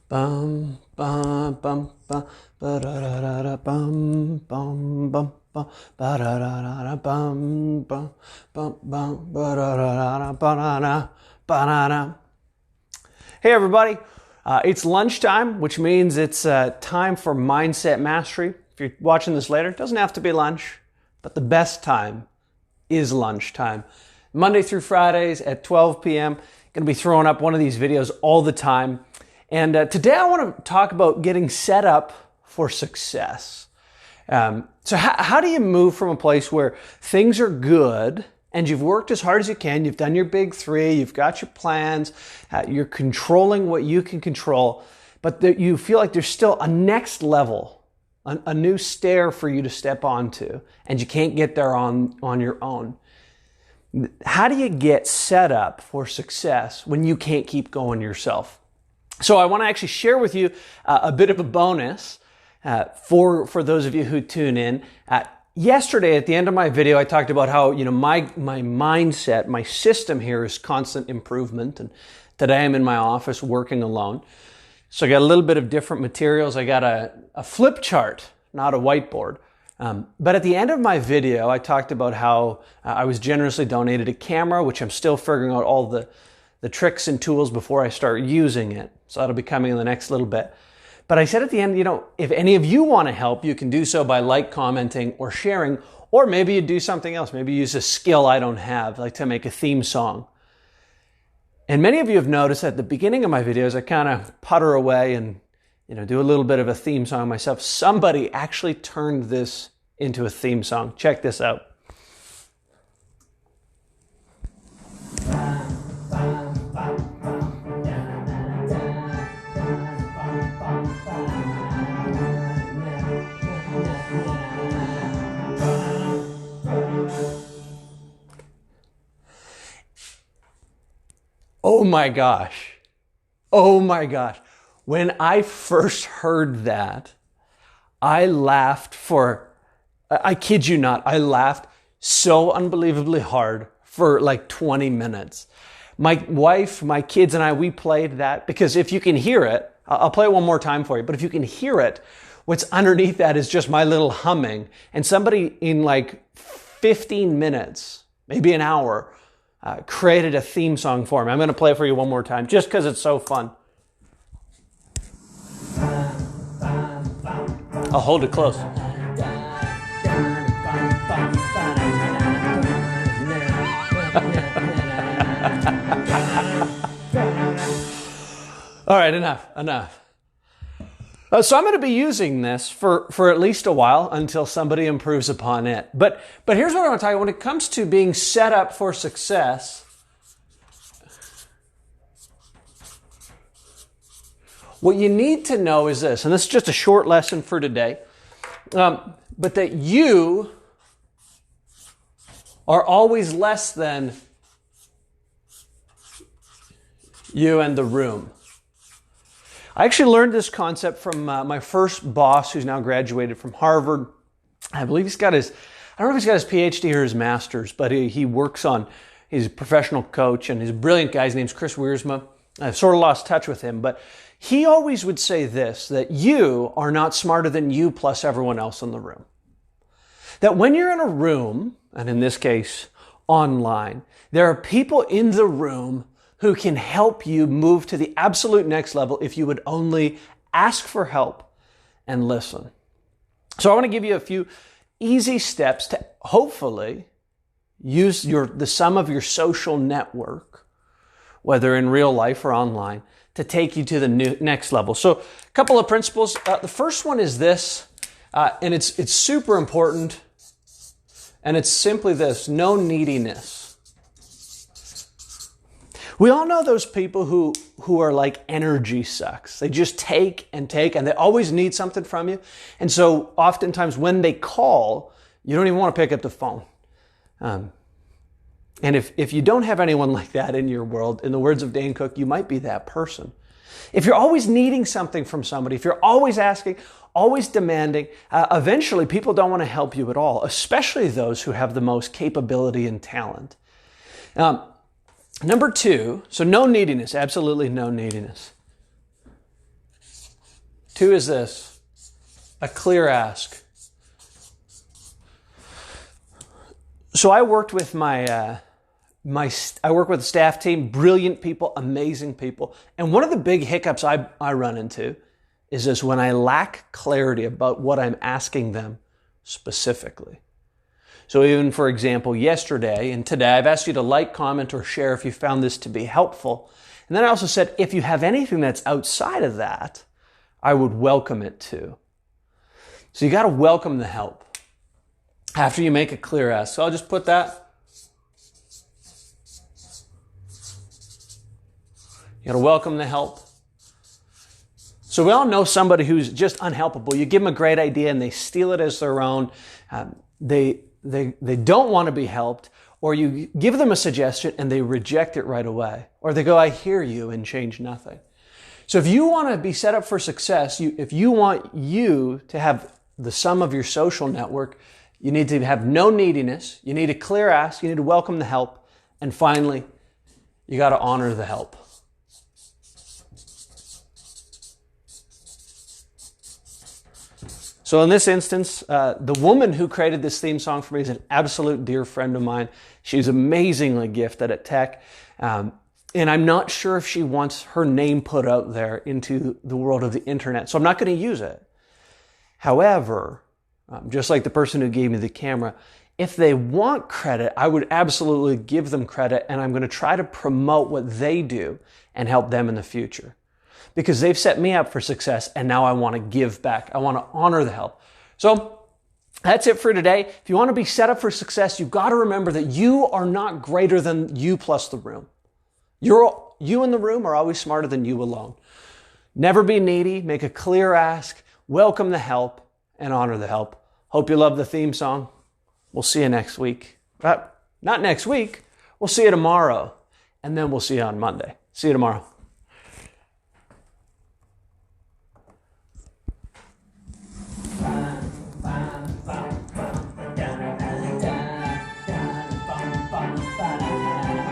Bum bum bum bum ba da da da da bum bum bum bum ba da da da da bum bum bum bum ba da da da ba da da ba da da. Hey everybody, it's lunchtime, which means it's time for mindset mastery. If you're watching this later, it doesn't have to be lunch, but the best time is lunchtime. Monday through Fridays at 12 p.m. Going to be throwing up one of these videos all the time. And today I want to talk about getting set up for success. So how do you move from a place where things are good and you've worked as hard as you can, you've done your big three, you've got your plans, you're controlling what you can control, but you feel like there's still a next level, a new stair for you to step onto, and you can't get there on your own. How do you get set up for success when you can't keep going yourself? So I want to actually share with you a bit of a bonus for those of you who tune in. Yesterday, at the end of my video, I talked about how my mindset, my system here is constant improvement. And today I'm in my office working alone. So I got a little bit of different materials. I got a flip chart, not a whiteboard. But at the end of my video, I talked about how I was generously donated a camera, which I'm still figuring out all the tricks and tools before I start using it. So that'll be coming in the next little bit. But I said at the end, if any of you want to help, you can do so by commenting, or sharing, or maybe you do something else. Maybe you use a skill I don't have, like to make a theme song. And many of you have noticed at the beginning of my videos, I kind of putter away and do a little bit of a theme song myself. Somebody actually turned this into a theme song. Check this out. Oh my gosh. Oh my gosh. When I first heard that, I laughed I kid you not, I laughed so unbelievably hard for like 20 minutes. My wife, my kids, and I, we played that because if you can hear it, I'll play it one more time for you, but if you can hear it, what's underneath that is just my little humming. And somebody in like 15 minutes, maybe an hour, created a theme song for me. I'm going to play it for you one more time just because it's so fun. I'll hold it close. All right, enough. So I'm going to be using this for at least a while until somebody improves upon it. But here's what I want to tell you. When it comes to being set up for success, what you need to know is this, and this is just a short lesson for today, but that you are always less than you and the room. I actually learned this concept from my first boss, who's now graduated from Harvard. I believe I don't know if he's got his PhD or his master's, but he's a professional coach, and he's a brilliant guy. His name's Chris Wiersma. I've sort of lost touch with him, but he always would say this, that you are not smarter than you plus everyone else in the room. That when you're in a room, and in this case, online, there are people in the room who can help you move to the absolute next level if you would only ask for help and listen. So I want to give you a few easy steps to hopefully use the sum of your social network, whether in real life or online, to take you to the next level. So a couple of principles. The first one is this, and it's super important, and it's simply this: no neediness. We all know those people who are like energy sucks. They just take, and they always need something from you. And so oftentimes when they call, you don't even want to pick up the phone. And if you don't have anyone like that in your world, in the words of Dane Cook, you might be that person. If you're always needing something from somebody, if you're always asking, always demanding, eventually people don't want to help you at all, especially those who have the most capability and talent. Number two, so no neediness, absolutely no neediness. 2 is this, a clear ask. So I worked with I work with a staff team, brilliant people, amazing people. And one of the big hiccups I run into is this when I lack clarity about what I'm asking them specifically. So even, for example, yesterday and today, I've asked you to like, comment, or share if you found this to be helpful. And then I also said, if you have anything that's outside of that, I would welcome it too. So you got to welcome the help after you make a clear ask. So I'll just put that. You got to welcome the help. So we all know somebody who's just unhelpable. You give them a great idea and they steal it as their own. They don't want to be helped, or you give them a suggestion and they reject it right away. Or they go, I hear you, and change nothing. So if you want to be set up for success, if you want you to have the sum of your social network, you need to have no neediness, you need a clear ask, you need to welcome the help, and finally, you got to honor the help. So in this instance, the woman who created this theme song for me is an absolute dear friend of mine. She's amazingly gifted at tech. And I'm not sure if she wants her name put out there into the world of the internet. So I'm not going to use it. However, just like the person who gave me the camera, if they want credit, I would absolutely give them credit. And I'm going to try to promote what they do and help them in the future. Because they've set me up for success, and now I want to give back. I want to honor the help. So that's it for today. If you want to be set up for success, you've got to remember that you are not greater than you plus the room. You in the room are always smarter than you alone. Never be needy. Make a clear ask. Welcome the help and honor the help. Hope you love the theme song. We'll see you next week. Not next week. We'll see you tomorrow, and then we'll see you on Monday. See you tomorrow.